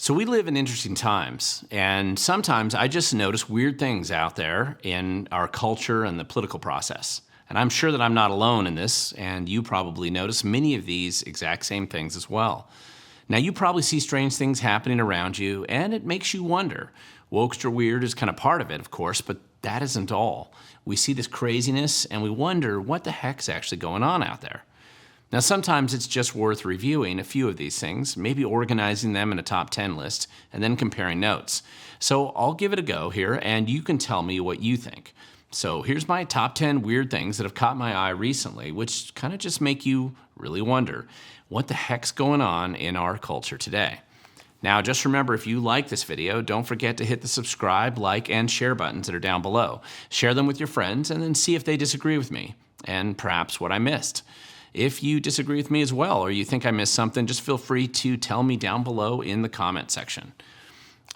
So we live in interesting times, and sometimes I just notice weird things out there in our culture and the political process. And I'm sure that I'm not alone in this, and you probably notice many of these exact same things as well. Now, you probably see strange things happening around you, and it makes you wonder. Wokester Weird is kind of part of it, of course, but that isn't all. We see this craziness, and we wonder what the heck's actually going on out there. Now, sometimes it's just worth reviewing a few of these things, maybe organizing them in a top 10 list, and then comparing notes. So I'll give it a go here, and you can tell me what you think. So here's my top 10 weird things that have caught my eye recently, which kind of just make you really wonder, what the heck's going on in our culture today? Now, just remember, if you like this video, don't forget to hit the subscribe, like, and share buttons that are down below. Share them with your friends, and then see if they disagree with me, and perhaps what I missed. If you disagree with me as well, or you think I missed something, just feel free to tell me down below in the comment section.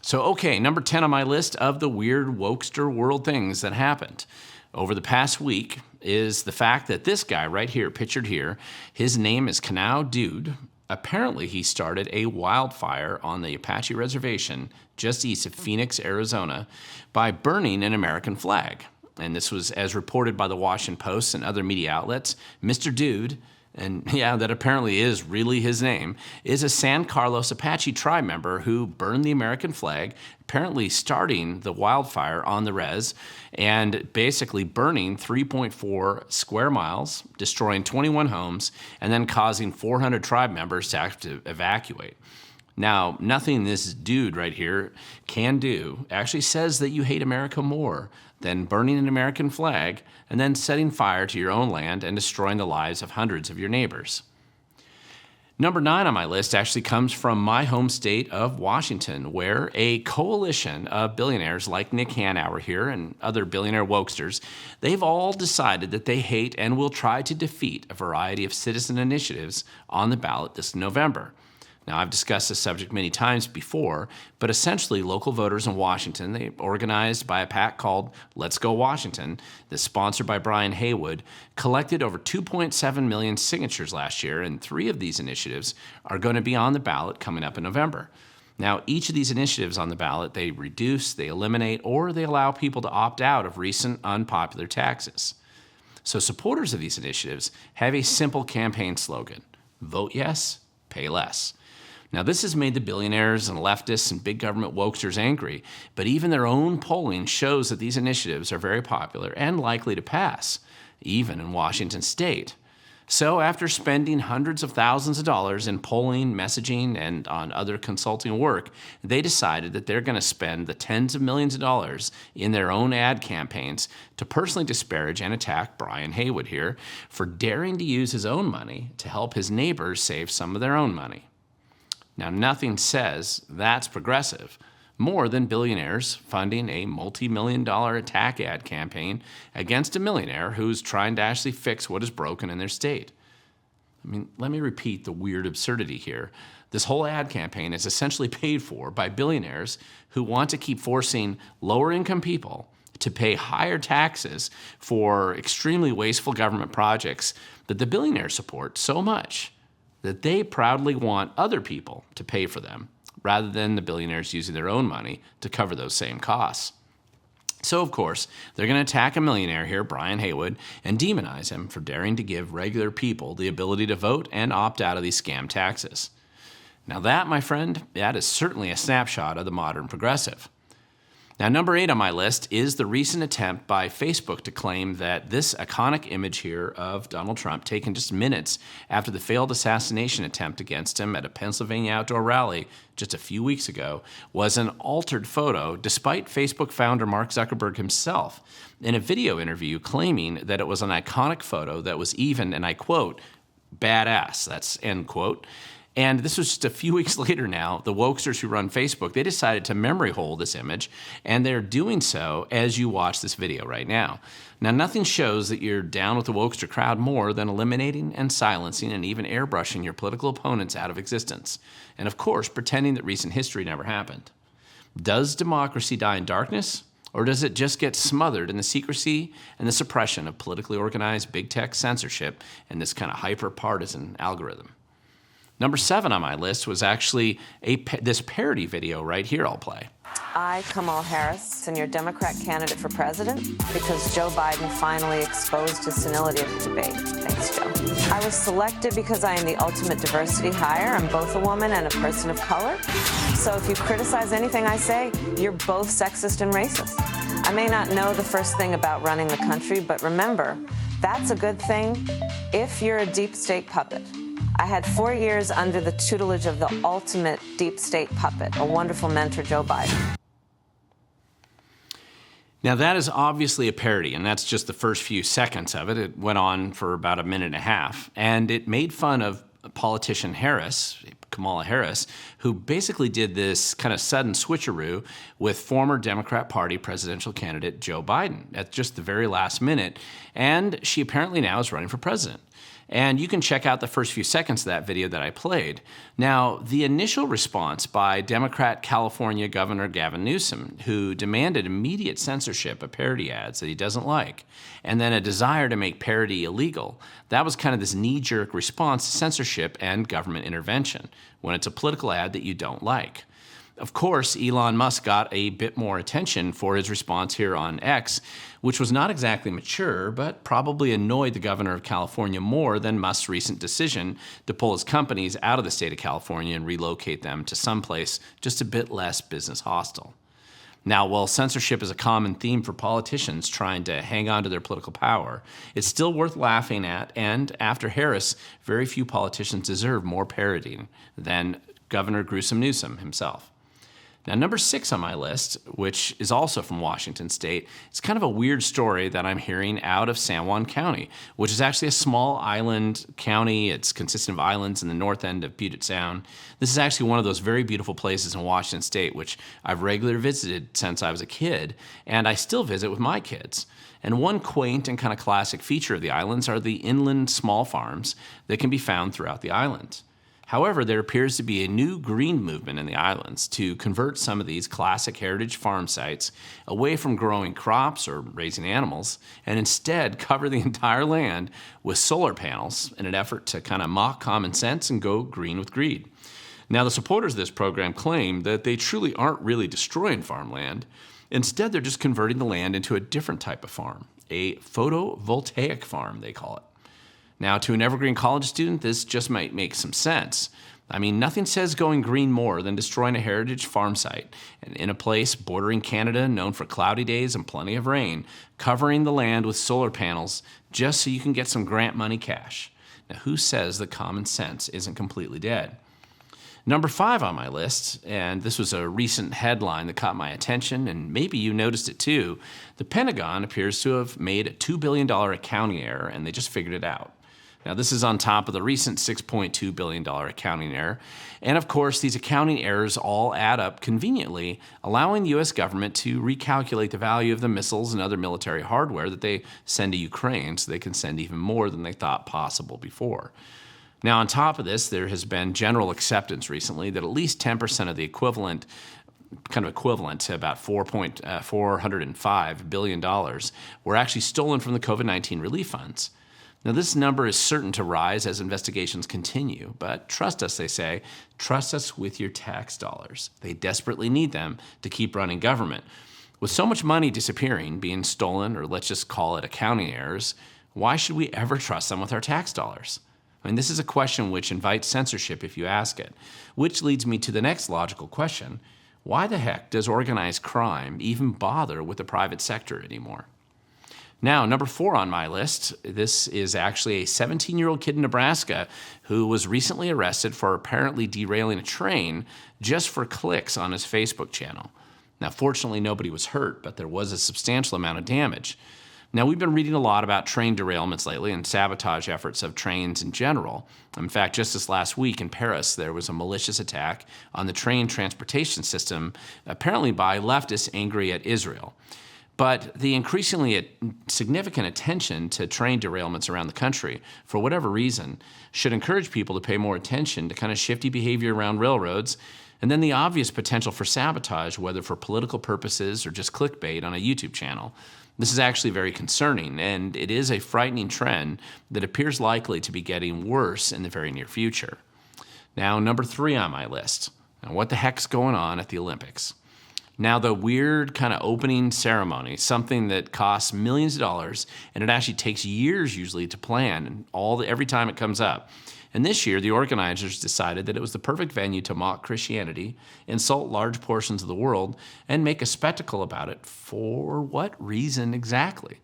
So, okay, number 10 on my list of the weird Wokester World things that happened over the past week is the fact that this guy right here, pictured here, his name is Canal Dude. Apparently, he started a wildfire on the Apache Reservation just east of Phoenix, Arizona, by burning an American flag. And this was as reported by the Washington Post and other media outlets. Mr. Dude, and yeah, that apparently is really his name, is a San Carlos Apache tribe member who burned the American flag, apparently starting the wildfire on the res, and basically burning 3.4 square miles, destroying 21 homes, and then causing 400 tribe members to have to evacuate. Now, nothing this dude right here can do actually says that you hate America more than burning an American flag and then setting fire to your own land and destroying the lives of hundreds of your neighbors. Number 9 on my list actually comes from my home state of Washington, where a coalition of billionaires like Nick Hanauer here and other billionaire wokesters, they've all decided that they hate and will try to defeat a variety of citizen initiatives on the ballot this November. Now, I've discussed this subject many times before, but essentially local voters in Washington, they organized by a PAC called Let's Go Washington, that's sponsored by Brian Haywood, collected over 2.7 million signatures last year, and 3 of these initiatives are going to be on the ballot coming up in November. Now, each of these initiatives on the ballot, they reduce, they eliminate, or they allow people to opt out of recent unpopular taxes. So supporters of these initiatives have a simple campaign slogan: vote yes, pay less. Now, this has made the billionaires and leftists and big government wokesters angry, but even their own polling shows that these initiatives are very popular and likely to pass, even in Washington state. So after spending hundreds of thousands of dollars in polling, messaging, and on other consulting work, they decided that they're going to spend the tens of millions of dollars in their own ad campaigns to personally disparage and attack Brian Haywood here for daring to use his own money to help his neighbors save some of their own money. Now, nothing says that's progressive more than billionaires funding a multi-million-dollar attack ad campaign against a millionaire who's trying to actually fix what is broken in their state. I mean, let me repeat the weird absurdity here. This whole ad campaign is essentially paid for by billionaires who want to keep forcing lower-income people to pay higher taxes for extremely wasteful government projects that the billionaires support so much that they proudly want other people to pay for them, rather than the billionaires using their own money to cover those same costs. So, of course, they're going to attack a millionaire here, Brian Haywood, and demonize him for daring to give regular people the ability to vote and opt out of these scam taxes. Now that, my friend, that is certainly a snapshot of the modern progressive. Now, number 8 on my list is the recent attempt by Facebook to claim that this iconic image here of Donald Trump, taken just minutes after the failed assassination attempt against him at a Pennsylvania outdoor rally just a few weeks ago, was an altered photo, despite Facebook founder Mark Zuckerberg himself in a video interview claiming that it was an iconic photo that was even, and I quote, badass, that's end quote. And this was just a few weeks later now, the wokesters who run Facebook, they decided to memory hole this image, and they're doing so as you watch this video right now. Now, nothing shows that you're down with the wokester crowd more than eliminating and silencing and even airbrushing your political opponents out of existence. And of course, pretending that recent history never happened. Does democracy die in darkness? Or does it just get smothered in the secrecy and the suppression of politically organized big tech censorship and this kind of hyper-partisan algorithm? Number 7 on my list was actually this parody video right here I'll play. I, Kamala Harris, am your Democrat candidate for president because Joe Biden finally exposed his senility at the debate. Thanks, Joe. I was selected because I am the ultimate diversity hire. I'm both a woman and a person of color. So if you criticize anything I say, you're both sexist and racist. I may not know the first thing about running the country, but remember, that's a good thing if you're a deep state puppet. I had 4 years under the tutelage of the ultimate deep state puppet, a wonderful mentor, Joe Biden. Now that is obviously a parody, and that's just the first few seconds of it. It went on for about a minute and a half, and it made fun of politician Harris, Kamala Harris, who basically did this kind of sudden switcheroo with former Democrat Party presidential candidate Joe Biden at just the very last minute, and she apparently now is running for president. And you can check out the first few seconds of that video that I played. Now, the initial response by Democrat California Governor Gavin Newsom, who demanded immediate censorship of parody ads that he doesn't like, and then a desire to make parody illegal, that was kind of this knee-jerk response to censorship and government intervention when it's a political ad that you don't like. Of course, Elon Musk got a bit more attention for his response here on X, which was not exactly mature, but probably annoyed the governor of California more than Musk's recent decision to pull his companies out of the state of California and relocate them to someplace just a bit less business hostile. Now, while censorship is a common theme for politicians trying to hang on to their political power, it's still worth laughing at, and after Harris, very few politicians deserve more parodying than Governor Gruesome Newsom himself. Now, number 6 on my list, which is also from Washington State, it's kind of a weird story that I'm hearing out of San Juan County, which is actually a small island county. It's consistent of islands in the north end of Puget Sound. This is actually one of those very beautiful places in Washington State, which I've regularly visited since I was a kid, and I still visit with my kids. And one quaint and kind of classic feature of the islands are the inland small farms that can be found throughout the island. However, there appears to be a new green movement in the islands to convert some of these classic heritage farm sites away from growing crops or raising animals, and instead cover the entire land with solar panels in an effort to kind of mock common sense and go green with greed. Now, the supporters of this program claim that they truly aren't really destroying farmland. Instead, they're just converting the land into a different type of farm, a photovoltaic farm, they call it. Now, to an evergreen college student, this just might make some sense. I mean, nothing says going green more than destroying a heritage farm site, and in a place bordering Canada known for cloudy days and plenty of rain, covering the land with solar panels just so you can get some grant money cash. Now, who says that common sense isn't completely dead? Number 5 on my list, and this was a recent headline that caught my attention, and maybe you noticed it too, the Pentagon appears to have made a $2 billion accounting error, and they just figured it out. Now, this is on top of the recent $6.2 billion accounting error. And of course, these accounting errors all add up conveniently, allowing the U.S. government to recalculate the value of the missiles and other military hardware that they send to Ukraine so they can send even more than they thought possible before. Now, on top of this, there has been general acceptance recently that at least 10% of the equivalent to about $405 billion were actually stolen from the COVID-19 relief funds. Now, this number is certain to rise as investigations continue, but trust us, they say, trust us with your tax dollars. They desperately need them to keep running government. With so much money disappearing, being stolen, or let's just call it accounting errors, why should we ever trust them with our tax dollars? I mean, this is a question which invites censorship if you ask it, which leads me to the next logical question. Why the heck does organized crime even bother with the private sector anymore? Now, number 4 on my list, this is actually a 17-year-old kid in Nebraska who was recently arrested for apparently derailing a train just for clicks on his Facebook channel. Now, fortunately, nobody was hurt, but there was a substantial amount of damage. Now, we've been reading a lot about train derailments lately and sabotage efforts of trains in general. In fact, just this last week in Paris, there was a malicious attack on the train transportation system, apparently by leftists angry at Israel. But the increasingly significant attention to train derailments around the country, for whatever reason, should encourage people to pay more attention to kind of shifty behavior around railroads, and then the obvious potential for sabotage, whether for political purposes or just clickbait on a YouTube channel. This is actually very concerning, and it is a frightening trend that appears likely to be getting worse in the very near future. Now, number 3 on my list. Now, what the heck's going on at the Olympics? Now, the weird kind of opening ceremony, something that costs millions of dollars, and it actually takes years usually to plan every time it comes up. And this year, the organizers decided that it was the perfect venue to mock Christianity, insult large portions of the world, and make a spectacle about it. For what reason exactly?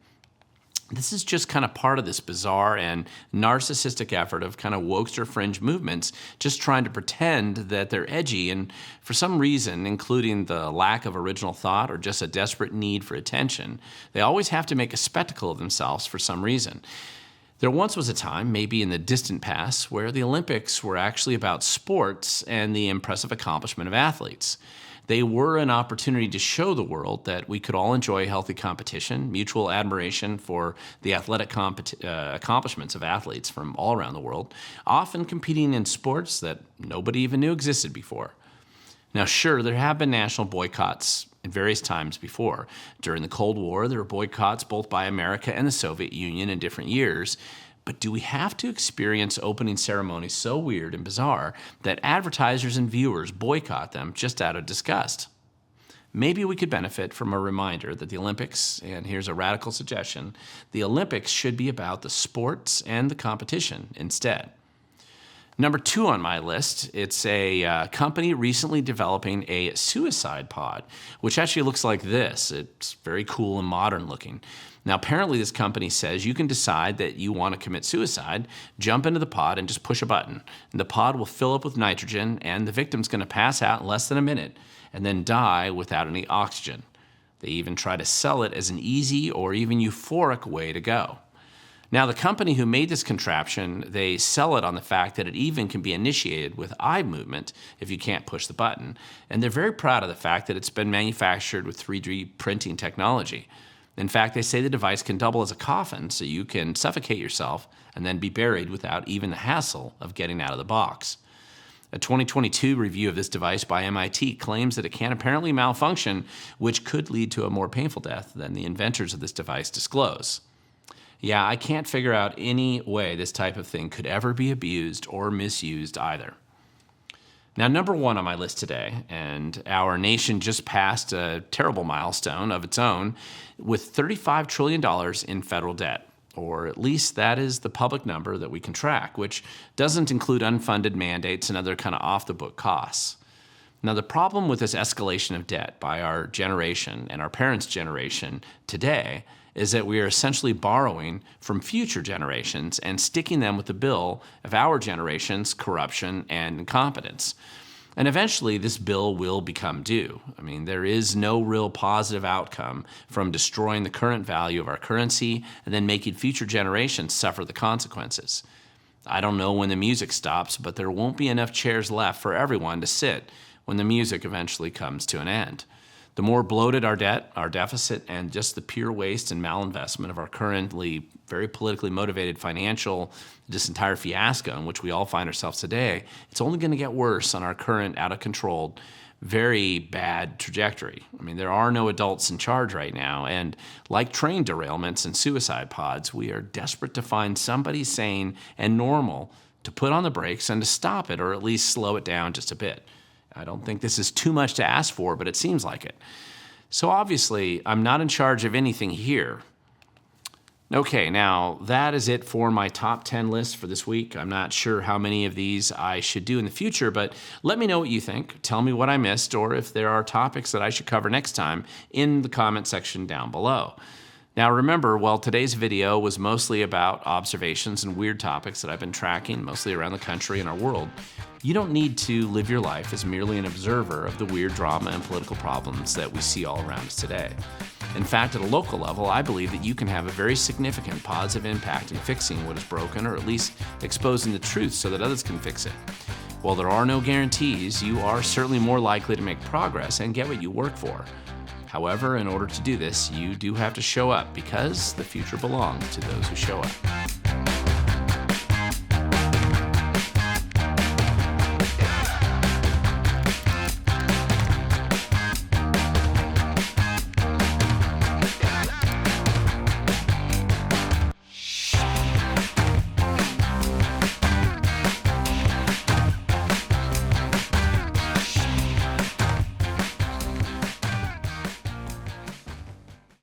This is just kind of part of this bizarre and narcissistic effort of kind of Wokester fringe movements just trying to pretend that they're edgy, and for some reason, including the lack of original thought or just a desperate need for attention, they always have to make a spectacle of themselves for some reason. There once was a time, maybe in the distant past, where the Olympics were actually about sports and the impressive accomplishment of athletes. They were an opportunity to show the world that we could all enjoy healthy competition, mutual admiration for the athletic accomplishments of athletes from all around the world, often competing in sports that nobody even knew existed before. Now, sure, there have been national boycotts at various times before. During the Cold War, there were boycotts both by America and the Soviet Union in different years. But do we have to experience opening ceremonies so weird and bizarre that advertisers and viewers boycott them just out of disgust? Maybe we could benefit from a reminder that the Olympics, and here's a radical suggestion, the Olympics should be about the sports and the competition instead. Number 2 on my list, it's a company recently developing a suicide pod, which actually looks like this. It's very cool and modern looking. Now, apparently this company says you can decide that you want to commit suicide, jump into the pod, and just push a button. And the pod will fill up with nitrogen, and the victim's going to pass out in less than a minute and then die without any oxygen. They even try to sell it as an easy or even euphoric way to go. Now, the company who made this contraption, they sell it on the fact that it even can be initiated with eye movement if you can't push the button. And they're very proud of the fact that it's been manufactured with 3D printing technology. In fact, they say the device can double as a coffin, so you can suffocate yourself and then be buried without even the hassle of getting out of the box. A 2022 review of this device by MIT claims that it can apparently malfunction, which could lead to a more painful death than the inventors of this device disclose. Yeah, I can't figure out any way this type of thing could ever be abused or misused either. Now, number 1 on my list today, and our nation just passed a terrible milestone of its own with $35 trillion in federal debt, or at least that is the public number that we can track, which doesn't include unfunded mandates and other kind of off-the-book costs. Now, the problem with this escalation of debt by our generation and our parents' generation today is that we are essentially borrowing from future generations and sticking them with the bill of our generation's corruption and incompetence. And eventually, this bill will become due. I mean, there is no real positive outcome from destroying the current value of our currency and then making future generations suffer the consequences. I don't know when the music stops, but there won't be enough chairs left for everyone to sit when the music eventually comes to an end. The more bloated our debt, our deficit, and just the pure waste and malinvestment of our currently very politically motivated this entire fiasco in which we all find ourselves today, it's only going to get worse on our current out-of-control, very bad trajectory. I mean, there are no adults in charge right now, and like train derailments and suicide pods, we are desperate to find somebody sane and normal to put on the brakes and to stop it, or at least slow it down just a bit. I don't think this is too much to ask for, but it seems like it. So obviously, I'm not in charge of anything here. Okay, now that is it for my top 10 list for this week. I'm not sure how many of these I should do in the future, but let me know what you think. Tell me what I missed, or if there are topics that I should cover next time in the comment section down below. Now remember, while today's video was mostly about observations and weird topics that I've been tracking, mostly around the country and our world, you don't need to live your life as merely an observer of the weird drama and political problems that we see all around us today. In fact, at a local level, I believe that you can have a very significant positive impact in fixing what is broken, or at least exposing the truth so that others can fix it. While there are no guarantees, you are certainly more likely to make progress and get what you work for. However, in order to do this, you do have to show up, because the future belongs to those who show up.